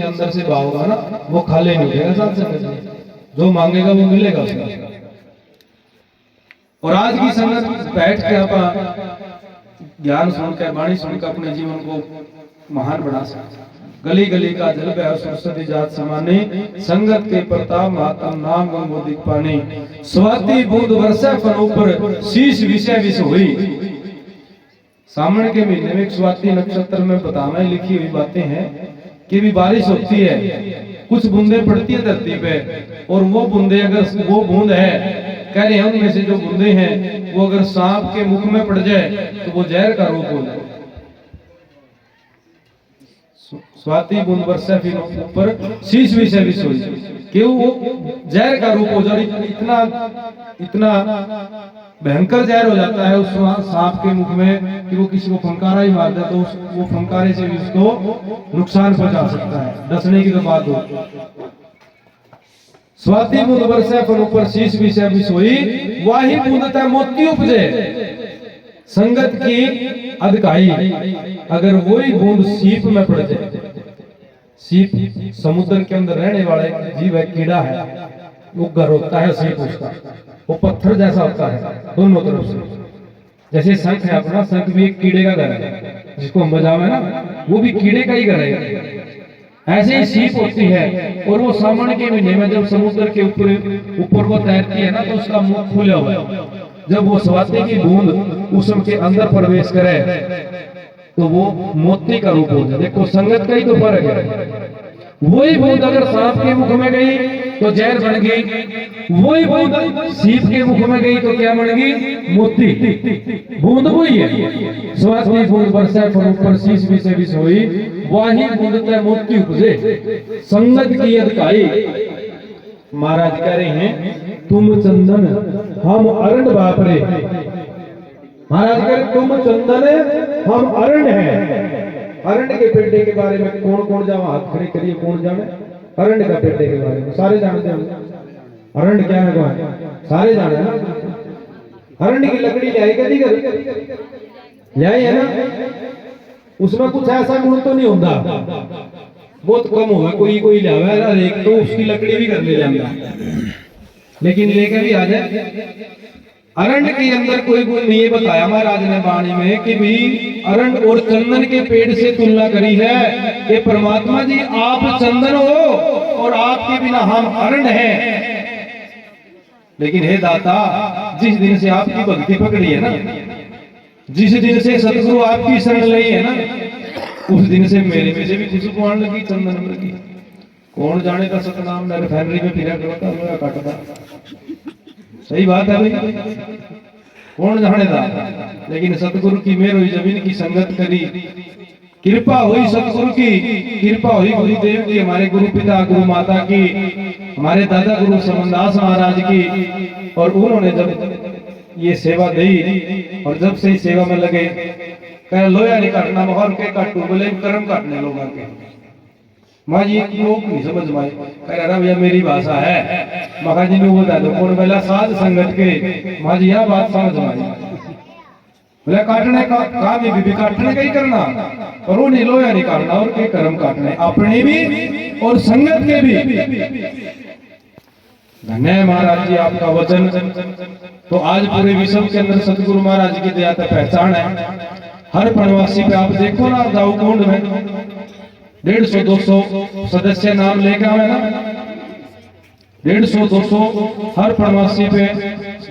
जैसे अंदर से भाव होगा ना, वो खाली नहीं होगा साथ संगत, जो मांगेगा वो मिलेगा उसको। और आज की संगत बैठ के आप ज्ञान सुनकर, वाणी सुनकर अपने जीवन को महान बना सकते। गली गली का जल बह सरस्वती जात समाने, संगत के प्रताप मातम नाम गंगोदिक पानी, स्वाति बूंद वर्षा फन ऊपर शीश विषय विष हुई। सावन के महीने में स्वाति नक्षत्र में बतावे लिखी हुई बातें हैं कि भी बारिश होती है, कुछ बूंदे पड़ती है धरती पे, और वो बूंदे अगर वो बूंद है, कह रहे हैं उनमें से जो बूंदे हैं वो अगर सांप के मुख में पड़ जाए तो वो जहर का रूप हो जाए। स्वाति बूंद वर्षा फिर ऊपर शीश विषय विष हुई, क्यों वो जहर का रूप हो जाए। इतना इतना भयंकर जहर हो जाता है उस सांप के मुख में कि वो किसी को फंकारा ही मार दे तो वो फंकारे से भी उसको नुकसान पहुंचा सकता है, डसने की तो बात हो। स्वाति बूंद वर्षा फल ऊपर शीश विषय विष हुई, वाही बूंदता मोती उपजे संगत की अधकाई। अगर वही बूंद सीप में पड़ जाए, सीप समुद्र के अंदर रहने वाला एक जीव है, कीड़ा है, वो घर होता है सीप उसका, वो पत्थर जैसा होता है दोनों तरफ से। जैसे शंख है अपना, शंख भी एक कीड़े का घर है, जिसको हम बजावे ना, वो भी कीड़े का ही घर है। ऐसे ही सीप होती है, और वो सावन के महीने में जब समुद्र के ऊपर वो तैरती है ना, तो उसका मुंह खुला हुआ है। जब वो स्वाति की बूंद उसके अंदर प्रवेश करे तो वो मोती का रूप हो जाए। देखो संगत का ही तो फर्क है। वही बूंद अगर सांप के मुख में गई तो जहर बन गई, वही बूंद सीप के मुख में गई तो क्या बन गई? मोती। बूंद वही है। स्वाति बूंद वर्षा फल ऊपर शीश विषय विष हुई, वाही बूंद तय मोती उपजे संगत की अधकाई। महाराज कह रहे हैं तुम चंदन हम अरण्य बापरे। महाराज कह रहे तुम चंदन हम अरण्य हैं। अरण्य के पेड़े के बारे में कौन कौन जावा हाथ खड़े करिए, कौन जाने अरण्य का पेड़े के बारे में? सारे जानते हैं अरण्य क्या है, कौन सारे जाने ना। अरण्य की लकड़ी लाई कदी कर लाई है ना, उसमें कुछ ऐसा गुण तो नहीं होता, बहुत कम होगा, कोई कोई लावे ना एक तो उसकी लकड़ी भी कर ले जाता, लेकिन लेके भी आ जाए। अरण्य के अंदर कोई गुण नहीं बताया महाराज ने वाणी में कि भी अरण्य और चंदन के पेड़ से तुलना करी है कि परमात्मा जी आप चंदन हो और आपके बिना हम अरण्य हैं। लेकिन हे दाता, जिस दिन से आपकी भक्ति पकड़ी है ना, जिस दिन से सतगुरु आपकी शरण ली है ना, उस दिन से मेरे में से भी खुशबू आने लगी, चंदन लगी। कौन जाने का सतनाम मेरे फैमिली में फिरा करता मेरा काटता। सही बात है भाई, कौन जाने था, लेकिन सतगुरु की मेहर हुई, जमीन की संगत करी, कृपा हुई सतगुरु की, कृपा हुई गुरुदेव की, हमारे गुरु पिता गुरु माता की, हमारे दादा गुरु समनदास महाराज की। और उन्होंने जब ये सेवा दी और जब से सेवा में लगे, कह लोया नहीं काटना मोहर के काटू, बोले कर्म काटने लोगों के। माँ जी लोग नहीं समझ माए, कह रहा भैया मेरी भाषा है, मखा जी ने बता दो कौन पहला साध संगत के। माँ जी यह बात समझ माई, बोले काटने का काम भी काटने का ही करना, और वो नहीं लोया नहीं काटना, और के कर्म काटने अपने भी और संगत के भी। धन्य महाराज जी आपका वचन। तो आज पूरे विश्व के अंदर सतगुरु महाराज की दया का पहचान है। हर प्रवासी पे आप देखो ना, दाऊ कुंड में 150-200 सदस्य नाम लेकर आए ना, 150-200 हर प्रवासी पे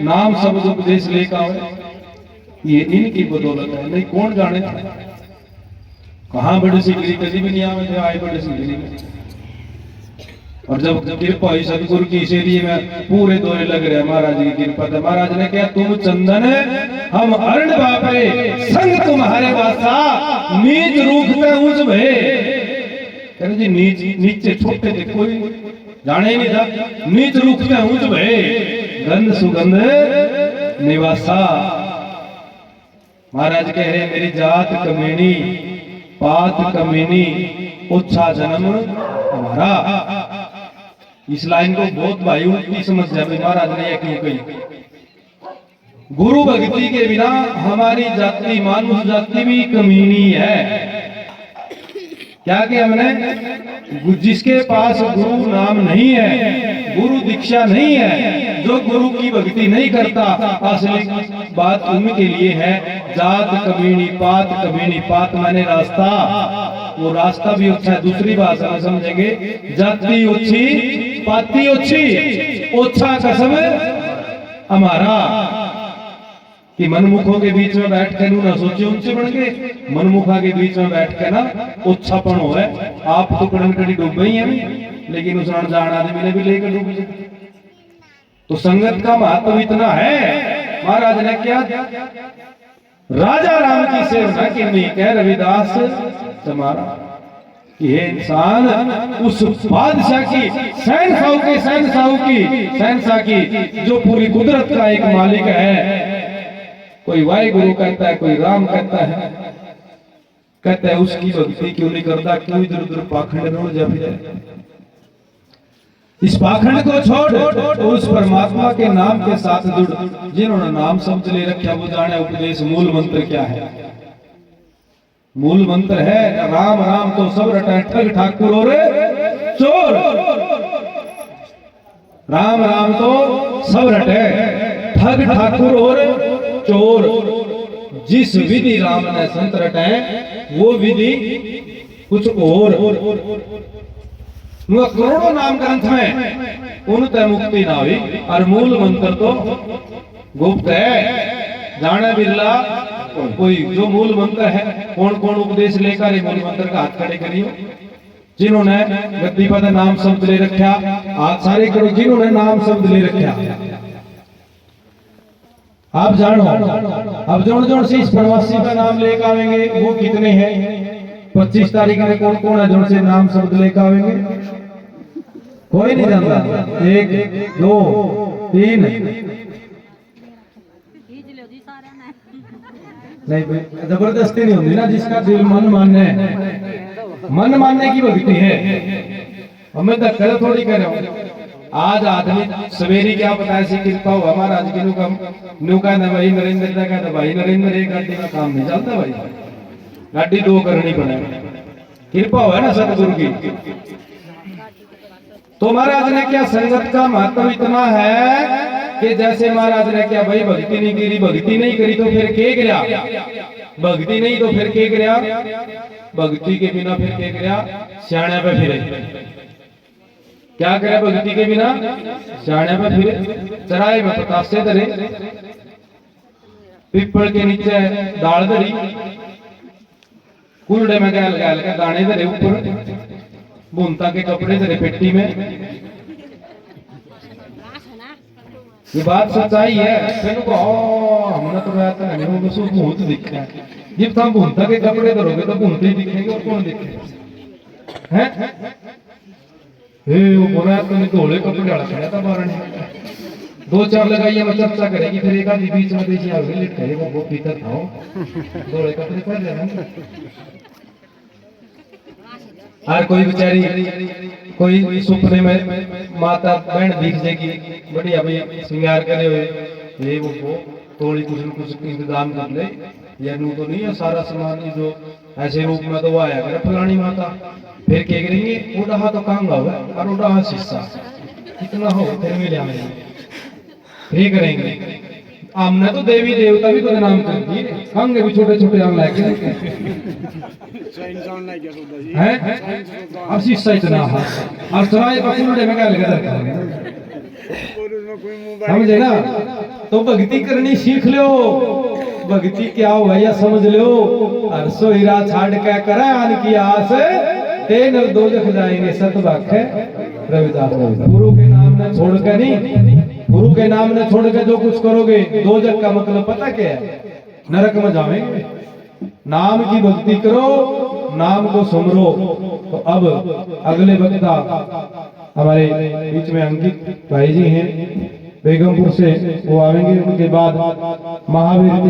नाम शब्द उपदेश लेकर आए। ये इनकी बदौलत है, नहीं कौन जाने कहां बड़ी सिगरी कभी भी नहीं आए बड़ी सिगरी में। और जब कृपा हुई सतगुरु की, इसीलिए में पूरे दौरे लग रहे महाराज की कृपा था। महाराज ने क्या तुम चंदन हम अरण्य बापरे, संग तुम्हारे वासा नीच रूप पे ऊंच भे। कहते जी नीचे छोटे थे, कोई जाने ही नहीं था, नीच रूप पे ऊंच भे गंध सुगंध निवासा। महाराज कह रहे मेरी जात कमीनी पात कमीनी उच्छा जन्म हमारा। इस लाइन को बहुत भाई उल्टी समझ जाए, महाराज ने यह क्यों कही। गुरु भक्ति के बिना हमारी जाति मानुष जाति भी कमीनी है। क्या किया हमने? जिसके पास गुरु नाम नहीं है, गुरु दीक्षा नहीं है, जो गुरु की भक्ति नहीं करता, असली बात उनके लिए है जात कमीनी पात माने रास्ता। वो रास्ता भी अच्छा है, दूसरी भाषा में समझेंगे जाति ओछी पाती ओछी, ओछा कसम हमारा। कि मनमुखों के बीच में बैठ के ना सोचे ऊंचे बन के, मनमुखा के बीच में बैठ के ना ओछापन हो है। आप तो कड़न कड़ी डूब गई हैं, लेकिन उस अनजान आदमी ने भी लेकर डूब गई। तो संगत का महत्व इतना है। महाराज ने क्या राजा राम की सेवा करनी कह रविदास तुम्हारा कि हे इंसान उस बादशाह की शहनशाह की जो पूरी कुदरत का एक मालिक है। कोई वाहिगुरु कहता है, कोई राम कहता है उसकी भक्ति क्यों नहीं करता, क्यों इधर उधर पाखंड रोड जा फिर। इस पाखंड को छोड़ उस परमात्मा के नाम के साथ जुड़। जिन्होंने नाम शब्द ले रखा वो जाने उपदेश मूल मंत्र क्या है। मूल मंत्र है राम राम तो सब रटा ठग ठाकुर और चोर। राम राम तो सब रटे ठग ठाकुर और चोर। जिस विधि राम ने संत रटाए वो विधि कुछ और। करोड़ों नाम ग्रंथ में उनते मुक्ति ना हुई और मूल मंत्र तो गुप्त है। जाने बिरला कोई जो मूल मंत्र है, कौन कौन उपदेश लेकर मूल मंत्र का हाथ खड़े करियो। जिन्होंने गद्दी पद नाम शब्द ले रखा हाथ सारे करो। जिन्होंने नाम शब्द ले रखा आप जानो। अब जोड़ जोड़ से इस प्रवासी का नाम लेकर आवेंगे वो कितने हैं? 25 तारीख में कौन कौन है जोड़ से नाम शब्द लेकर आवेंगे? कोई नहीं जानता। 1 2 3 नहीं, जबरदस्ती नहीं होती ना। जिसका दिल मन मानने की भक्ति है। हमें धक्का थोड़ी कर रहा हूँ। आज आदमी सवेरी क्या पता ऐसी कृपा हुआ महाराज की नुका भाई नरेंद्र का भाई नरेंद्र एक गाड़ी का काम नहीं चलता भाई, गाड़ी 2 करनी पड़े। कृपा हुआ ना सतगुरु की। तो महाराज ने क्या संगत का महत्व इतना है कि जैसे महाराज ने क्या भाई भक्ति नहीं करी तो फिर के गिरा। भक्ति नहीं तो फिर के गिरा। भक्ति के बिना फिर के गिरा सियाणे पे फिरे। क्या करे भक्ति के बिना? सियाणे पे फिरे। चराए में पतासे धरे, पिपल के नीचे दाल धरी, कुलड़े में गैल गैल के दाने धरे ऊपर, बुनता के कपड़े धरे पेटी में। ये बात सच्चाई है। फिर हमने तो रहता नहीं वो सब भूत दिखता है। जब तुम भूनता के कपड़े धरोगे तो भूनते ही दिखेंगे और कौन दिखेगा हैं? वो बोला तो नहीं धोले कपड़े वाला खड़ा था बारह ने 2-4 लगाइए मैं चर्चा करेगी। फिर एक आदमी बीच में देखिए आगे लेट करेगा वो पीता था धोले कपड़े पहन लेना। और कोई बेचारी कोई सुपने में माता बहन दिख जाएगी बढ़िया भाई श्रृंगार करे हुए, ये वो थोड़ी कुछ न कुछ इंतजाम कर ले। या नू तो नहीं है सारा सामान जो ऐसे रूप में तो वो आया करे फलानी माता। फिर क्या करेंगे? उड़ा तो कांगा हुआ और उड़ा शीशा कितना हो फिर मिले हमें फिर करेंगे। हमने तो देवी देवता भी तो नाम कर दिए, कांगे भी छोटे छोटे आम लाके हैं। अब शीशा इतना है और सराय का फूलड़े में क्या लगा समझे ना। तो भक्ति करनी सीख लो। भक्ति क्या हो भैया समझ लो। अरसो हीरा छाड़ के करे आन की आस ते नर दोजख जाएंगे सतवाक है रविदास। गुरु के नाम ने छोड़ कर नहीं, गुरु के नाम ने छोड़ के जो कुछ करोगे दोजख का मतलब पता क्या है? नरक में जाओगे। नाम की भक्ति करो, नाम को सुमरो। तो अब अगले वक्ता हमारे बीच में अंकित भाई जी हैं बेगमपुर से, वो आएंगे। उनके बाद महावीर